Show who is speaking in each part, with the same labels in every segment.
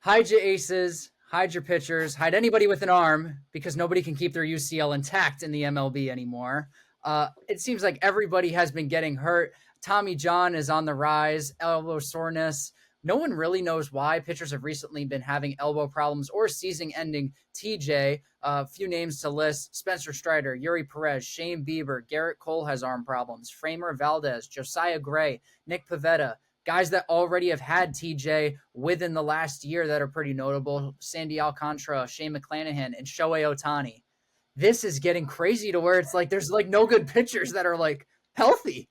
Speaker 1: hide your aces, hide your pitchers, hide anybody with an arm because nobody can keep their UCL intact in the MLB anymore. It seems like everybody has been getting hurt. Tommy John is on the rise, elbow soreness. No one really knows why. Pitchers have recently been having elbow problems or season-ending TJ. A few names to list: Spencer Strider, Yuri Perez, Shane Bieber, Garrett Cole has arm problems, Framer Valdez, Josiah Gray, Nick Pivetta, guys that already have had TJ within the last year that are pretty notable: Sandy Alcantara, Shane McClanahan, and Shohei Ohtani. This is getting crazy to where it's like there's like no good pitchers that are like healthy.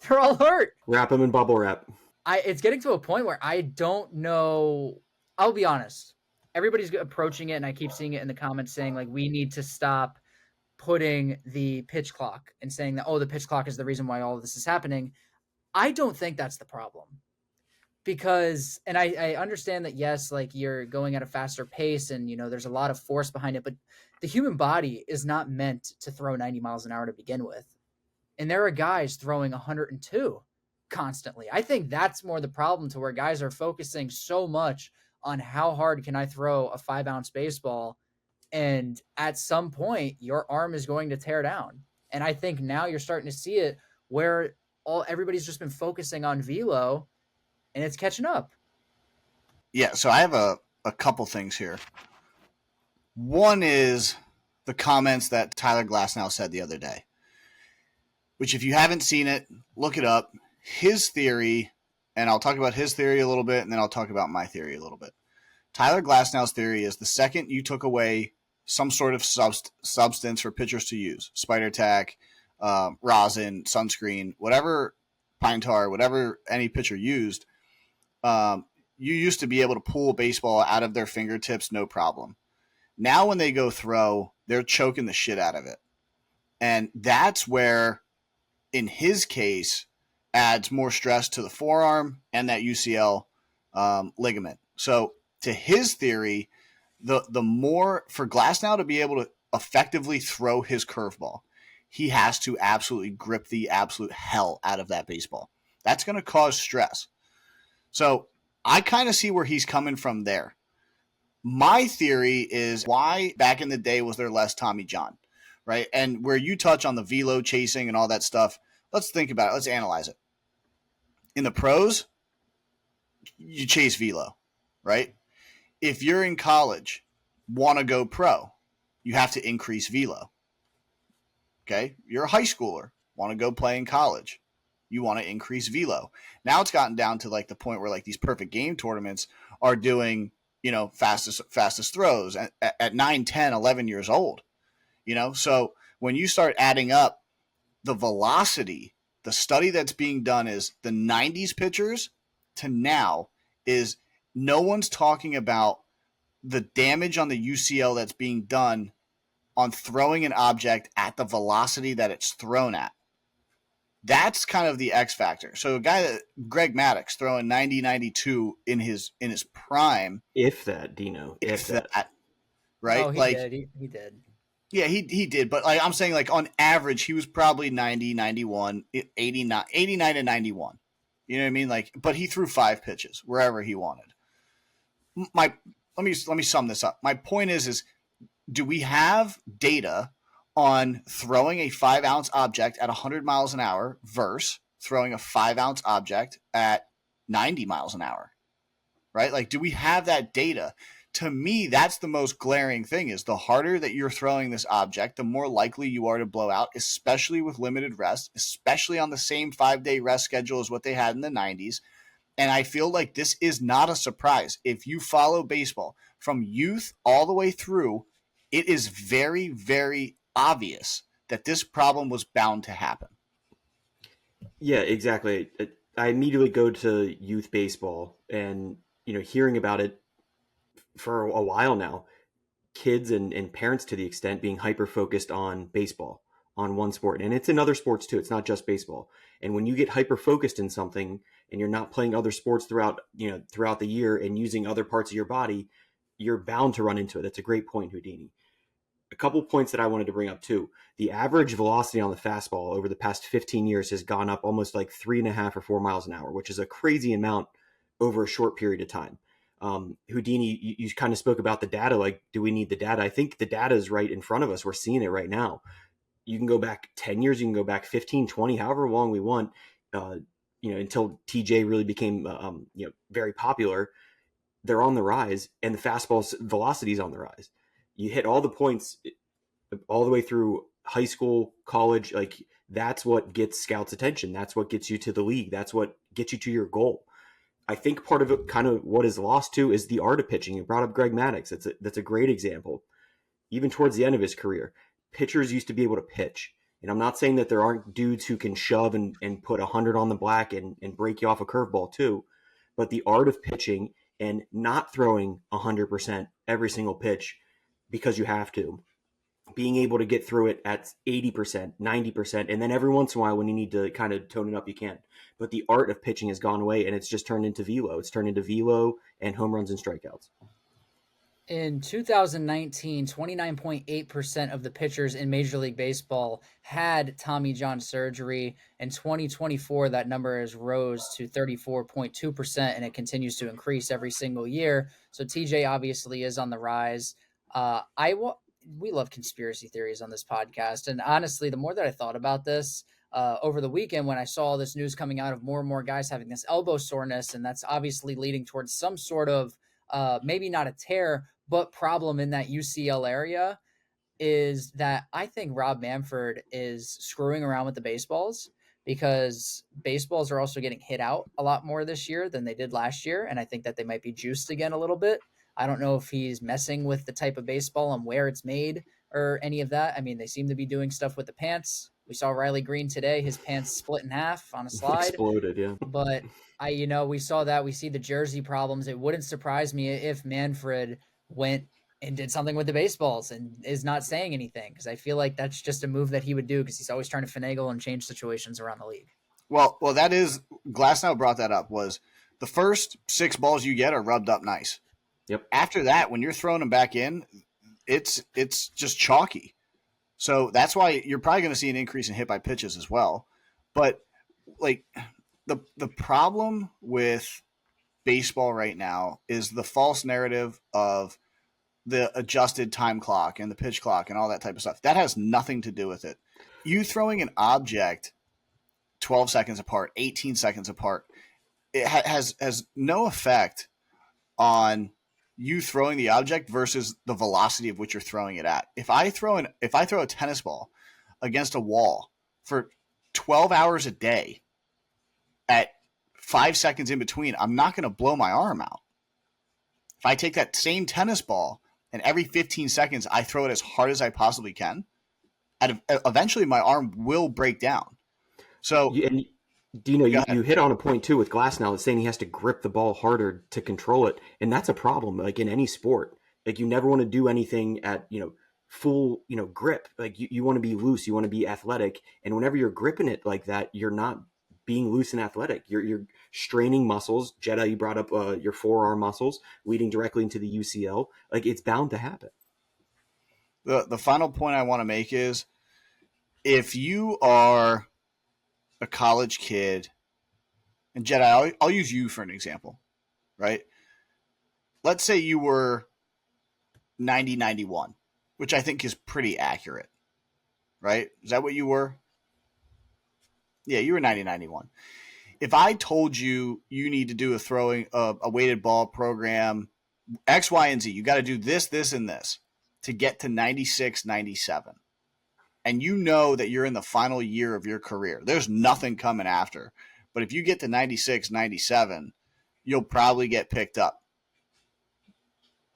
Speaker 1: They're all hurt.
Speaker 2: Wrap them in bubble wrap.
Speaker 1: It's getting to a point where I don't know. I'll be honest. Everybody's approaching it, and I keep seeing it in the comments saying like we need to stop putting the pitch clock and saying that, oh, the pitch clock is the reason why all of this is happening. I don't think that's the problem. Because, and I understand that, yes, like you're going at a faster pace and, you know, there's a lot of force behind it, but the human body is not meant to throw 90 miles an hour to begin with. And there are guys throwing 102 constantly. I think that's more the problem, to where guys are focusing so much on how hard can I throw a 5-ounce baseball. And at some point, your arm is going to tear down. And I think now you're starting to see it where everybody's just been focusing on velo, and it's catching up.
Speaker 3: Yeah, so I have a couple things here. One is the comments that Tyler Glasnow said the other day, which if you haven't seen it, look it up. His theory, and I'll talk about his theory a little bit, and then I'll talk about my theory a little bit. Tyler Glasnow's theory is the second you took away some sort of substance for pitchers to use, spider tack, rosin, sunscreen, whatever, pine tar, whatever any pitcher used, you used to be able to pull a baseball out of their fingertips, no problem. Now when they go throw, they're choking the shit out of it. And that's where, in his case, adds more stress to the forearm and that UCL ligament. So to his theory, the more for Glasnow to be able to effectively throw his curveball, he has to absolutely grip the absolute hell out of that baseball. That's going to cause stress. So I kind of see where he's coming from there. My theory is, why back in the day was there less Tommy John, right? And where you touch on the velo chasing and all that stuff, let's think about it. Let's analyze it. In the pros, you chase velo, right? If you're in college, want to go pro, you have to increase velo. Okay? You're a high schooler, want to go play in college, you want to increase velo. Now it's gotten down to like the point where like these perfect game tournaments are doing, you know, fastest throws at 9, 10, 11 years old. You know, so when you start adding up the velocity, the study that's being done is the 90s pitchers to now is no one's talking about the damage on the UCL that's being done on throwing an object at the velocity that it's thrown at. That's kind of the X factor. So a guy that Greg Maddux throwing 90, 92 in his prime.
Speaker 2: If that, Dino. If that.
Speaker 3: Right?
Speaker 1: Oh, he did. He did.
Speaker 3: Yeah, he did. But like I'm saying, like on average, he was probably 90, 91, 89 to 91. You know what I mean? Like, but he threw 5 pitches wherever he wanted. Let me sum this up. My point is do we have data on throwing a 5-ounce object at 100 miles an hour versus throwing a 5-ounce object at 90 miles an hour? Right? Like, do we have that data? To me, that's the most glaring thing, is the harder that you're throwing this object, the more likely you are to blow out, especially with limited rest, especially on the same 5-day rest schedule as what they had in the 90s. And I feel like this is not a surprise. If you follow baseball from youth all the way through, it is very, very obvious that this problem was bound to happen.
Speaker 2: Yeah, exactly. I immediately go to youth baseball and, you know, hearing about it for a while now, kids and parents to the extent being hyper-focused on baseball, on one sport. And it's in other sports too. It's not just baseball. And when you get hyper-focused in something and you're not playing other sports throughout the year and using other parts of your body, you're bound to run into it. That's a great point, Houdini. A couple points that I wanted to bring up too. The average velocity on the fastball over the past 15 years has gone up almost like 3.5 or 4 miles an hour, which is a crazy amount over a short period of time. Houdini, you kind of spoke about the data. Like, do we need the data? I think the data is right in front of us. We're seeing it right now. You can go back 10 years, you can go back 15, 20, however long we want, until TJ really became, very popular. They're on the rise, and the fastball's velocity is on the rise. You hit all the points all the way through high school, college. Like, that's what gets scouts' attention. That's what gets you to the league. That's what gets you to your goal. I think part of it, kind of what is lost too, is the art of pitching. You brought up Greg Maddux. That's a great example. Even towards the end of his career, pitchers used to be able to pitch. And I'm not saying that there aren't dudes who can shove and put 100 on the black and break you off a curveball too. But the art of pitching and not throwing 100% every single pitch because you have to, being able to get through it at 80%, 90%, and then every once in a while when you need to kind of tone it up, you can. But the art of pitching has gone away, and it's just turned into velo. It's turned into velo and home runs and strikeouts.
Speaker 1: In 2019, 29.8% of the pitchers in Major League Baseball had Tommy John surgery. In 2024, that number has rose to 34.2%, and it continues to increase every single year. So TJ obviously is on the rise. We love conspiracy theories on this podcast. And honestly, the more that I thought about this over the weekend, when I saw this news coming out of more and more guys having this elbow soreness, and that's obviously leading towards some sort of maybe not a tear, but problem in that UCL area, is that I think Rob Manfred is screwing around with the baseballs, because baseballs are also getting hit out a lot more this year than they did last year. And I think that they might be juiced again a little bit. I don't know if he's messing with the type of baseball and where it's made or any of that. I mean, they seem to be doing stuff with the pants. We saw Riley Green today, his pants split in half on a slide.
Speaker 2: Exploded, yeah.
Speaker 1: But we saw that. We see the jersey problems. It wouldn't surprise me if Manfred went and did something with the baseballs and is not saying anything, because I feel like that's just a move that he would do, because he's always trying to finagle and change situations around the league.
Speaker 3: Well, that is, Glasnow brought that up, was the first 6 balls you get are rubbed up nice.
Speaker 2: Yep.
Speaker 3: After that, when you're throwing them back in, it's just chalky. So that's why you're probably going to see an increase in hit by pitches as well. But like the problem with baseball right now is the false narrative of the adjusted time clock and the pitch clock and all that type of stuff. That has nothing to do with it. You throwing an object 12 seconds apart, 18 seconds apart, it has no effect on you throwing the object versus the velocity of which you're throwing it at. If I throw a tennis ball against a wall for 12 hours a day at 5 seconds in between, I'm not going to blow my arm out. If I take that same tennis ball and every 15 seconds I throw it as hard as I possibly can, eventually my arm will break down. So,
Speaker 2: and Dino, you hit on a point too with Glasnow. It's saying he has to grip the ball harder to control it, and that's a problem. Like in any sport, like you never want to do anything at full grip. Like you want to be loose, you want to be athletic, and whenever you're gripping it like that, you're not being loose and athletic. You're straining muscles. Jedi, you brought up your forearm muscles leading directly into the UCL. Like it's bound to happen.
Speaker 3: The final point I want to make is, if you are a college kid, and Jedi, I'll use you for an example, right? Let's say you were 90-91, which I think is pretty accurate, right? Is that what you were? Yeah, you were 90-91. If I told you you need to do a weighted ball program, X, Y, and Z, you got to do this, this, and this to get to 96, 97. And you know that you're in the final year of your career. There's nothing coming after. But if you get to 96, 97, you'll probably get picked up.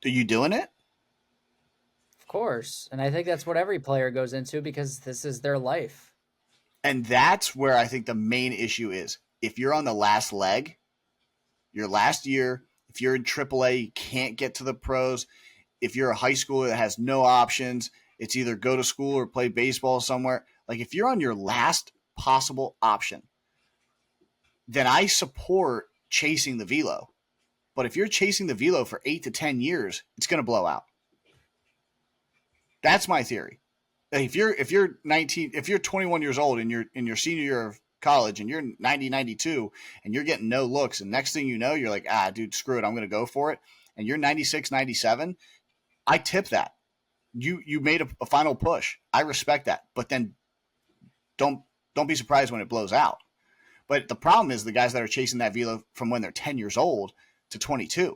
Speaker 3: Are you doing it?
Speaker 1: Of course. And I think that's what every player goes into, because this is their life.
Speaker 3: And that's where I think the main issue is. If you're on the last leg, your last year, if you're in AAA, you can't get to the pros. If you're a high schooler that has no options, it's either go to school or play baseball somewhere. Like if you're on your last possible option, then I support chasing the velo. But if you're chasing the velo for 8 to 10 years, it's going to blow out. That's my theory. If you're 21 years old and you're in your senior year college and you're 90, 92 and you're getting no looks. And next thing you know, you're like, dude, screw it. I'm going to go for it. And you're 96, 97. I tip that. You made a final push. I respect that. But then don't be surprised when it blows out. But the problem is the guys that are chasing that velo from when they're 10 years old to 22.